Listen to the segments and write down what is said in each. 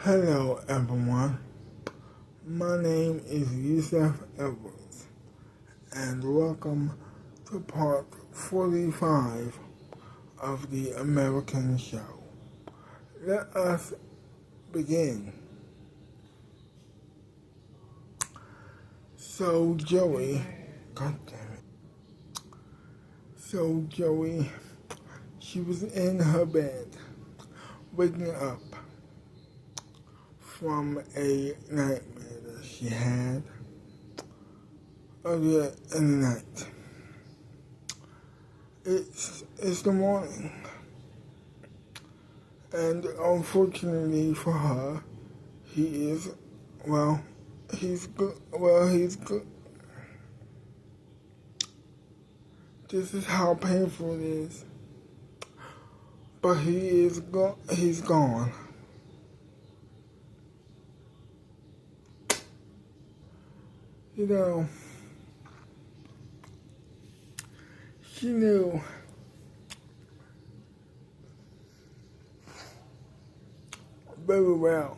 Hello everyone, my name is Yusuf Edwards and welcome to part 45 of the American Show. Let us begin. So Joey, she was in her bed, waking up from a nightmare that she had earlier in the night. It's the morning, and unfortunately for her, he's good. This is how painful it is. But he's gone. You know, she knew very well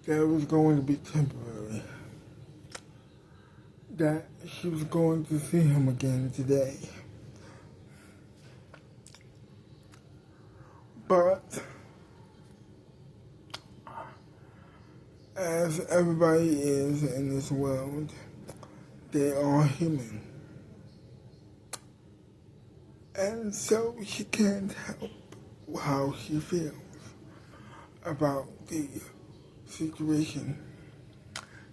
that it was going to be temporary. That she was going to see him again today. But as everybody is in this world, they are human. And so she can't help how she feels about the situation.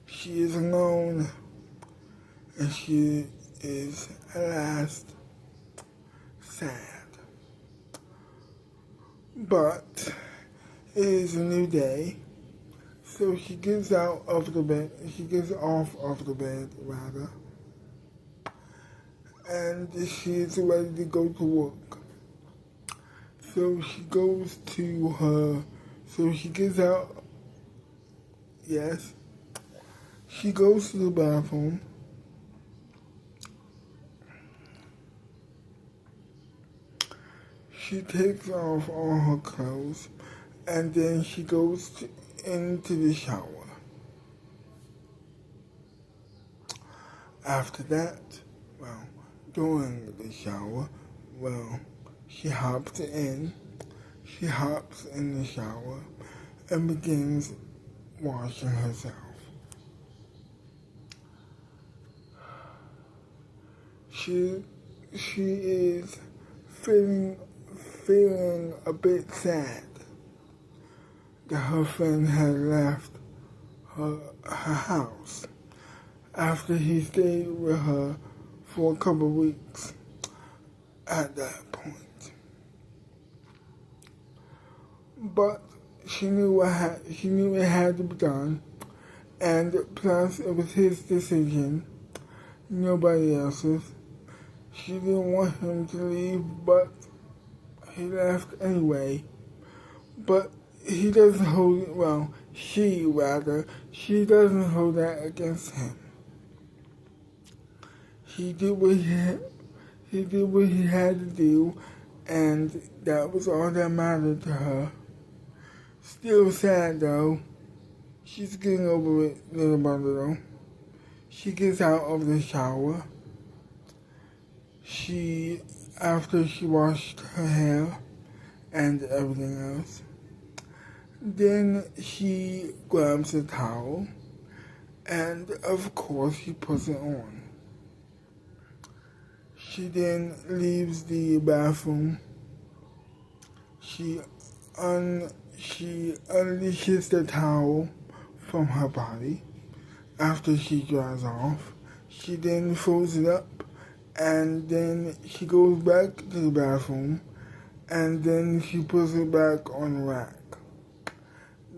She is alone, and she is at last sad. But it is a new day, so she gets off of the bed, and she is ready to go to work. So she goes to her, so she gets out, yes, she goes to the bathroom. She takes off all her clothes, and then she goes into the shower. After that, during the shower, she hops in the shower and begins washing herself. She is feeling a bit sad that her friend had left her house after he stayed with her for a couple of weeks at that point. But she knew it had to be done, and plus it was his decision, nobody else's. She didn't want him to leave, but he left anyway. But he doesn't hold it, she doesn't hold that against him. He did what he had to do, and that was all that mattered to her. Still sad though. She's getting over it little by little. She gets out of the shower. After she washed her hair and everything else, then she grabs a towel, and of course she puts it on. She then leaves the bathroom. She unleashes the towel from her body. After she dries off, she then folds it up, and then she goes back to the bathroom, and then she puts it back on the rack.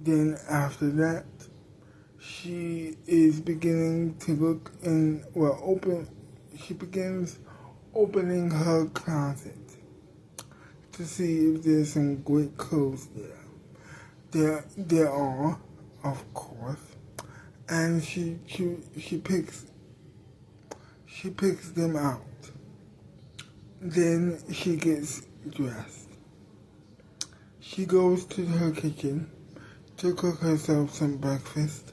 Then after that, she is beginning to look she begins opening her closet to see if there's some great clothes there. There are, of course, and she picks them out. Then she gets dressed. She goes to her kitchen to cook herself some breakfast.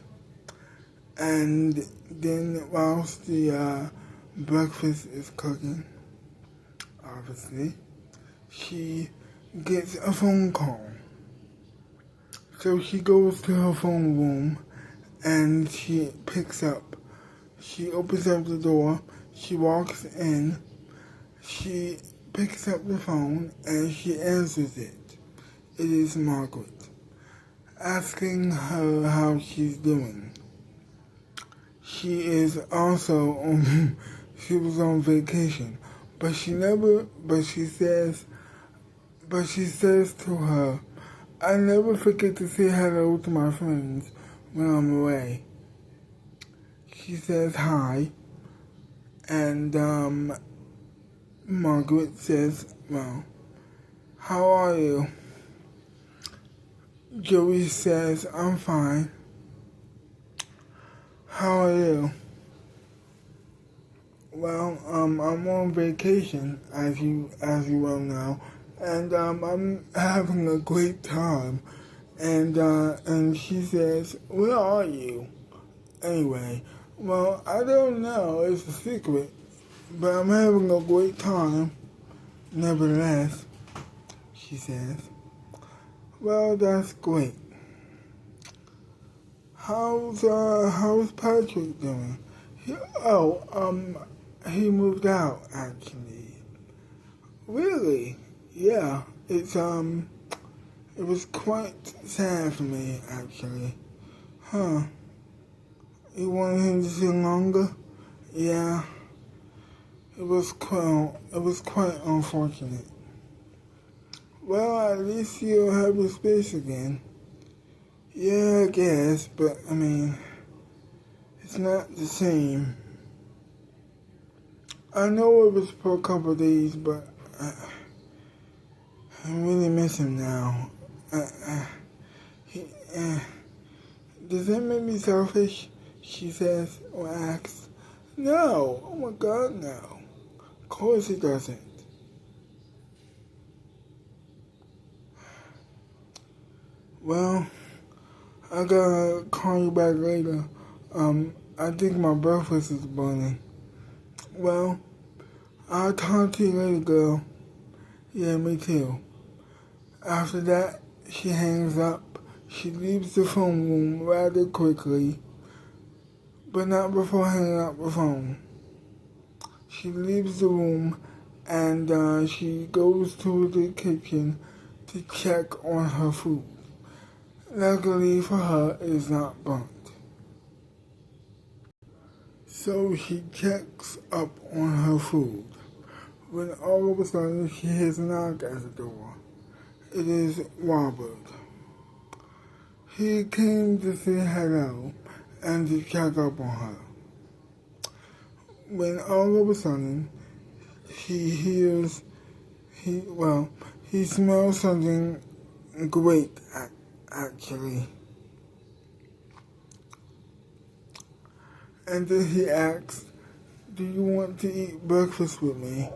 And then whilst the breakfast is cooking, obviously, she gets a phone call. So she goes to her phone room and she picks up. She opens up the door, she walks in, she picks up the phone and she answers it. It is Margaret, asking her how she's doing. She is also she was on vacation, but she says to her, I never forget to say hello to my friends when I'm away. She says hi, and Margaret says, well, how are you? Joey says, I'm fine. How are you? Well, I'm on vacation, as you well know, and I'm having a great time. And she says, where are you? Anyway, well, I don't know, it's a secret, but I'm having a great time. Nevertheless, she says, well, that's great. How's Patrick doing? He moved out, actually. Really? Yeah, it was quite sad for me, actually. Huh. You wanted him to stay longer? Yeah. It was quite unfortunate. Well, at least you'll have your space again. Yeah, I guess, but I mean, it's not the same. I know it was for a couple of days, but I really miss him now. Does that make me selfish? She says or asks. No, oh my God, no. Of course it doesn't. Well, I gotta call you back later. I think my breakfast is burning. Well, I'll talk to you later, girl. Yeah, me too. After that, she hangs up. She leaves the phone room rather quickly, but not before hanging up the phone. She leaves the room and she goes to the kitchen to check on her food. Luckily for her, it is not burnt. So she checks up on her food, when all of a sudden she hears a knock at the door. It is Robert. He came to say hello and to check up on her. When all of a sudden he smells something great, actually. And then he asks, do you want to eat breakfast with me?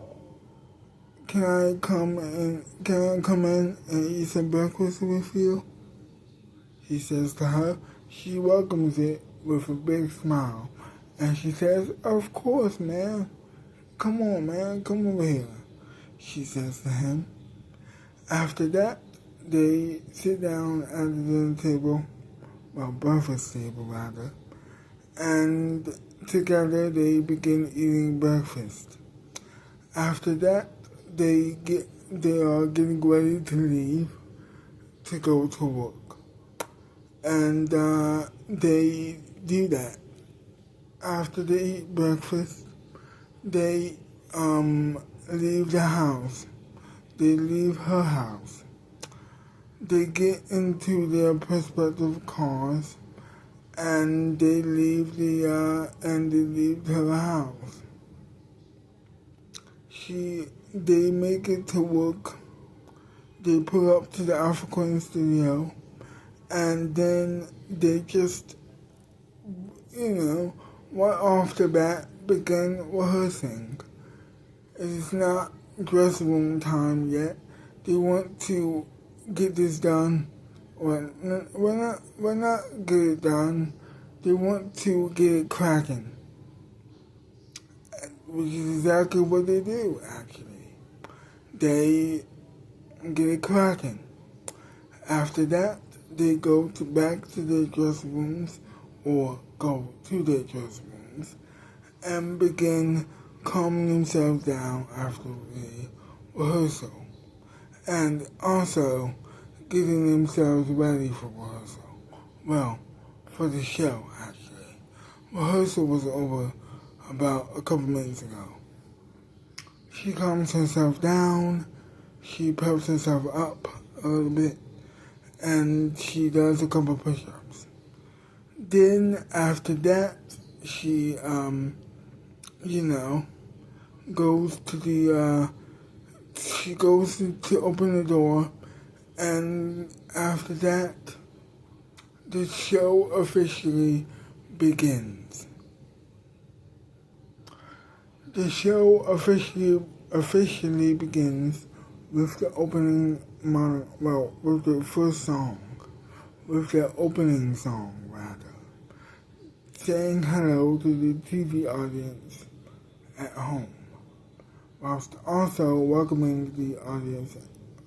Can I come in and eat some breakfast with you? He says to her. She welcomes it with a big smile. And she says, of course, man. Come on, man. Come over here. She says to him. After that, they sit down at the dinner table, well, breakfast table rather, and together they begin eating breakfast. After that, they are getting ready to leave to go to work. And they do that. After they eat breakfast, they leave the house. They leave her house. They get into their respective cars, and they leave her house. They make it to work. They pull up to the African studio, and then they just, right off the bat, begin rehearsing. It is not dressing room time yet. They want to get this done When not get it done, they want to get it cracking, which is exactly what they do. Actually, they get it cracking. After that, they go back to their dressing rooms or go to their dressing rooms and begin calming themselves down after the rehearsal, and also getting themselves ready for rehearsal. Well, for the show, actually. Rehearsal was over about a couple minutes ago. She calms herself down, she peps herself up a little bit, and she does a couple push-ups. Then after that, she, goes she goes to open the door, and after that, the show officially begins. The show officially begins with the opening with the first song, with the opening song rather, saying hello to the TV audience at home, whilst also welcoming the audience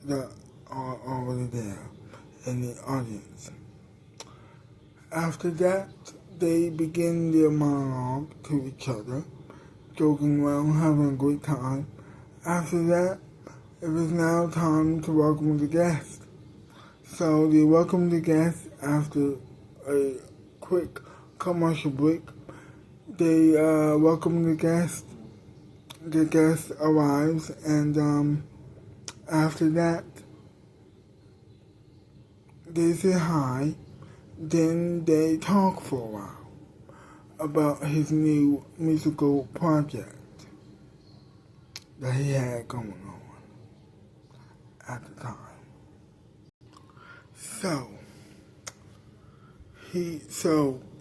that are already there in the audience. After that, they begin their monologue to each other, joking around, having a great time. After that, it is now time to welcome the guest. So they welcome the guest after a quick commercial break. They welcome the guest. The guest arrives, and after that, they say hi. Then they talk for a while about his new musical project that he had going on at the time.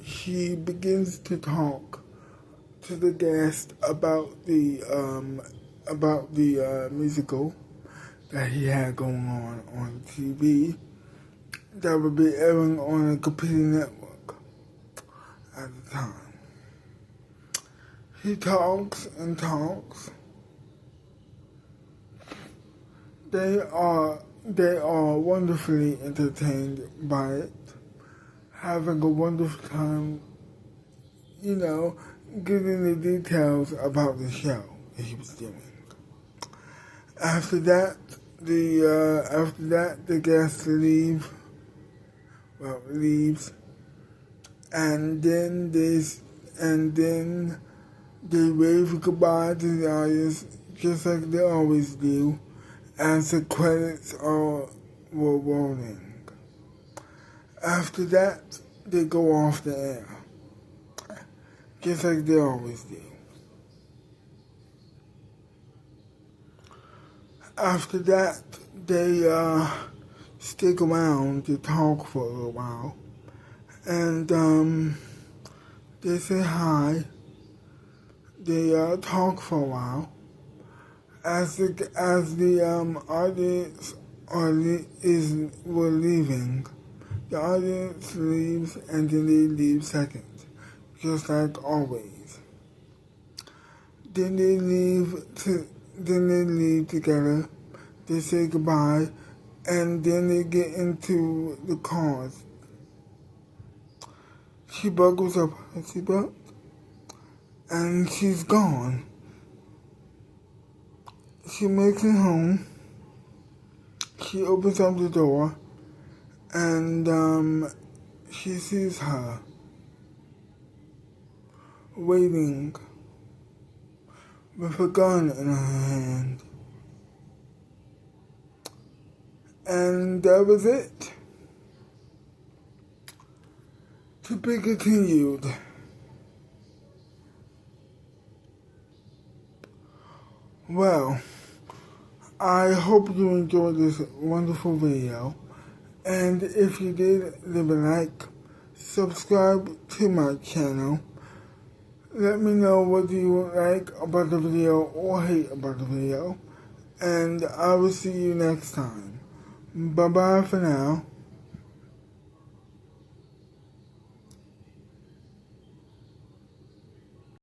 She begins to talk to the guest about the musical that he had going on TV that would be airing on a competing network at the time. He talks and talks. They are wonderfully entertained by it, having a wonderful time, getting the details about the show that he was doing. After that, the guests leaves, and then they wave goodbye to the audience just like they always do, as the credits were rolling. After that, they go off the air, just like they always do. After that, they stick around to talk for a little while, and they say hi. They talk for a while. As the audience were leaving, the audience leaves, and then they leave second, just like always. Then they leave together. They say goodbye, and then they get into the cars. She buckles up her seatbelt, and she's gone. She makes it home. She opens up the door, and she sees her waiting with a gun in her hand. And that was it. To be continued. Well, I hope you enjoyed this wonderful video. And if you did, leave a like, subscribe to my channel. Let me know what you like about the video or hate about the video. And I will see you next time. Bye-bye for now.